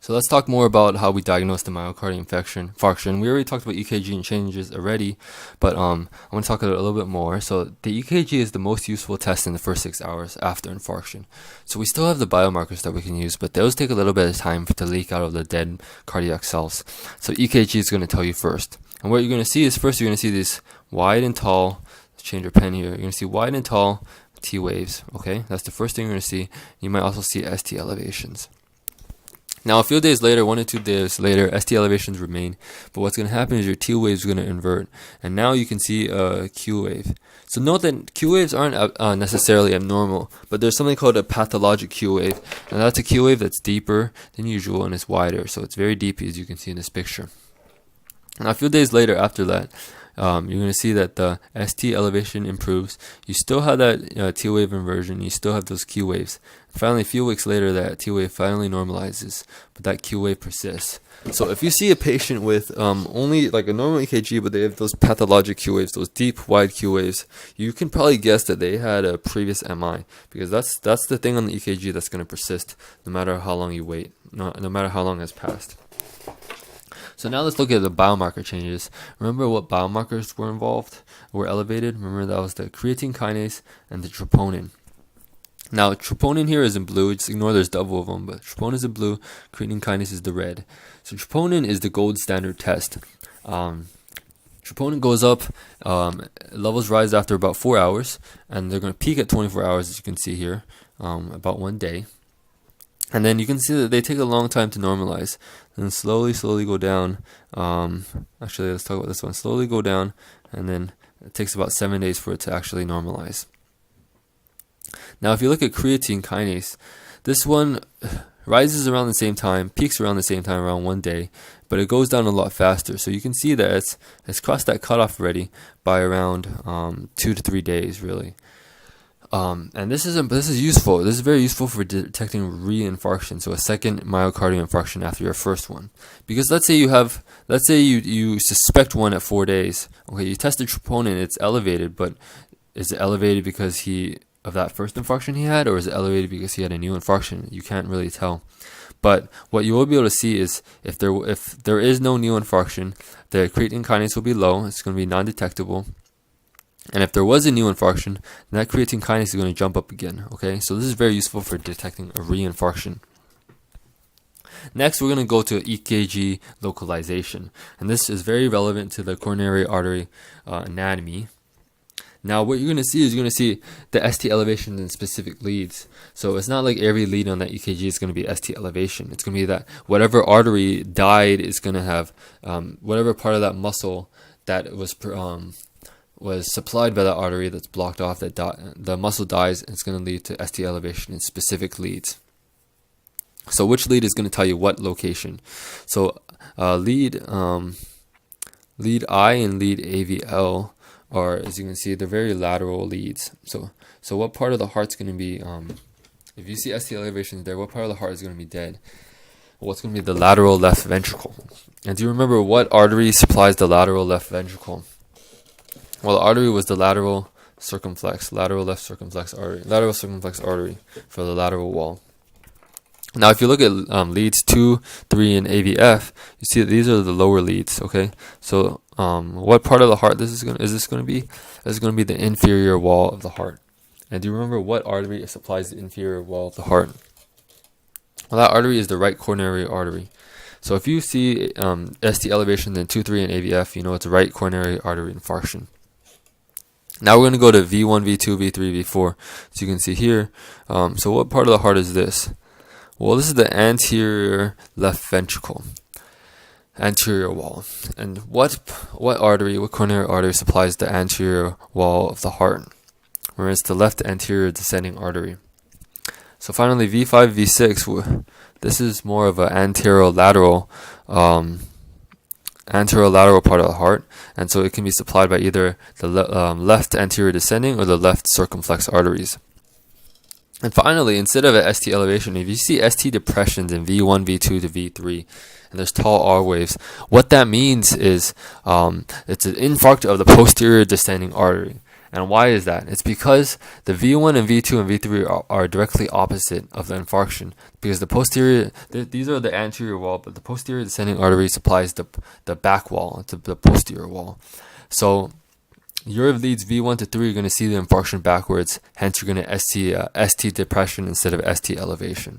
So let's talk more about how we diagnose the myocardial infarction. We already talked about EKG and changes already, but I want to talk a little bit more. So the EKG is the most useful test in the first 6 hours after infarction. So we still have the biomarkers that we can use, but those take a little bit of time to leak out of the dead cardiac cells. So EKG is going to tell you first. And what you're going to see is first you're going to see these wide and tall, let's change our pen here, you're going to see wide and tall T waves, okay? That's the first thing you're going to see. You might also see ST elevations. Now, a few days later, 1 to 2 days later, ST elevations remain, but what's going to happen is your T wave is going to invert, and now you can see a Q wave. So note that Q waves aren't necessarily abnormal, but there's something called a pathologic Q wave, and that's a Q wave that's deeper than usual and it's wider, so it's very deep, as you can see in this picture. Now, a few days later after that, you're going to see that the ST elevation improves. You still have that T wave inversion. You still have those Q waves. Finally, a few weeks later, that T wave finally normalizes, but that Q wave persists. So if you see a patient with only like a normal EKG, but they have those pathologic Q waves, those deep, wide Q waves, you can probably guess that they had a previous MI, because that's the thing on the EKG that's going to persist no matter how long you wait, no matter how long has passed. So now let's look at the biomarker changes. Remember what biomarkers were elevated? Remember that was the creatine kinase and the troponin. Now troponin here is in blue, just ignore there's double of them, but troponin is in blue, creatine kinase is the red. So troponin is the gold standard test. Troponin goes up, levels rise after about 4 hours, and they're going to peak at 24 hours, as you can see here, about 1 day. And then you can see that they take a long time to normalize, and slowly go down. Actually, let's talk about this one. Slowly go down, and then it takes about 7 days for it to actually normalize. Now, if you look at creatine kinase, this one rises around the same time, peaks around the same time, around 1 day, but it goes down a lot faster. So you can see that it's crossed that cutoff already by around 2 to 3 days, really. And this is useful. This is very useful for detecting reinfarction, so a second myocardial infarction after your first one. Because let's say you suspect one at 4 days. Okay, you tested troponin, it's elevated, but is it elevated because of that first infarction he had, or is it elevated because he had a new infarction? You can't really tell. But what you will be able to see is if there is no new infarction, the creatine kinase will be low. It's going to be non-detectable. And if there was a new infarction, then that creatine kinase is going to jump up again. Okay, so this is very useful for detecting a reinfarction. Next, we're going to go to EKG localization, and this is very relevant to the coronary artery anatomy. Now, what you're going to see is the ST elevation in specific leads. So it's not like every lead on that EKG is going to be ST elevation. It's going to be that whatever artery died is going to have whatever part of that muscle that was supplied by that artery that's blocked off, the muscle dies, and it's going to lead to ST elevation in specific leads. So which lead is going to tell you what location? So lead I and lead AVL are, as you can see, they're very lateral leads. So what part of the heart's going to be, if you see ST elevation there, what part of the heart is going to be dead? Well, it's going to be the lateral left ventricle. And do you remember what artery supplies the lateral left ventricle? Well, the artery was the lateral left circumflex artery for the lateral wall. Now, if you look at leads 2, 3, and AVF, you see that these are the lower leads. Okay, so what part of the heart is this going to be? This is going to be the inferior wall of the heart. And do you remember what artery supplies the inferior wall of the heart? Well, that artery is the right coronary artery. So if you see ST elevation in 2, 3, and AVF, you know it's a right coronary artery infarction. Now we're going to go to V1, V2, V3, V4. So you can see here. So what part of the heart is this? Well, this is the anterior left ventricle, anterior wall. And what coronary artery supplies the anterior wall of the heart? Where it's the left anterior descending artery. So finally, V5, V6. This is more of an anterolateral part of the heart, and so it can be supplied by either the left anterior descending or the left circumflex arteries. And finally, instead of an ST elevation, if you see ST depressions in V1, V2 to V3, and there's tall R waves, what that means is it's an infarct of the posterior descending artery. And why is that? It's because the V1 and V2 and V3 are directly opposite of the infarction. Because the posterior, these are the anterior wall, but the posterior descending artery supplies the back wall, to the posterior wall. So your leads V1 to 3 are going to see the infarction backwards. Hence, you're going to ST depression instead of ST elevation.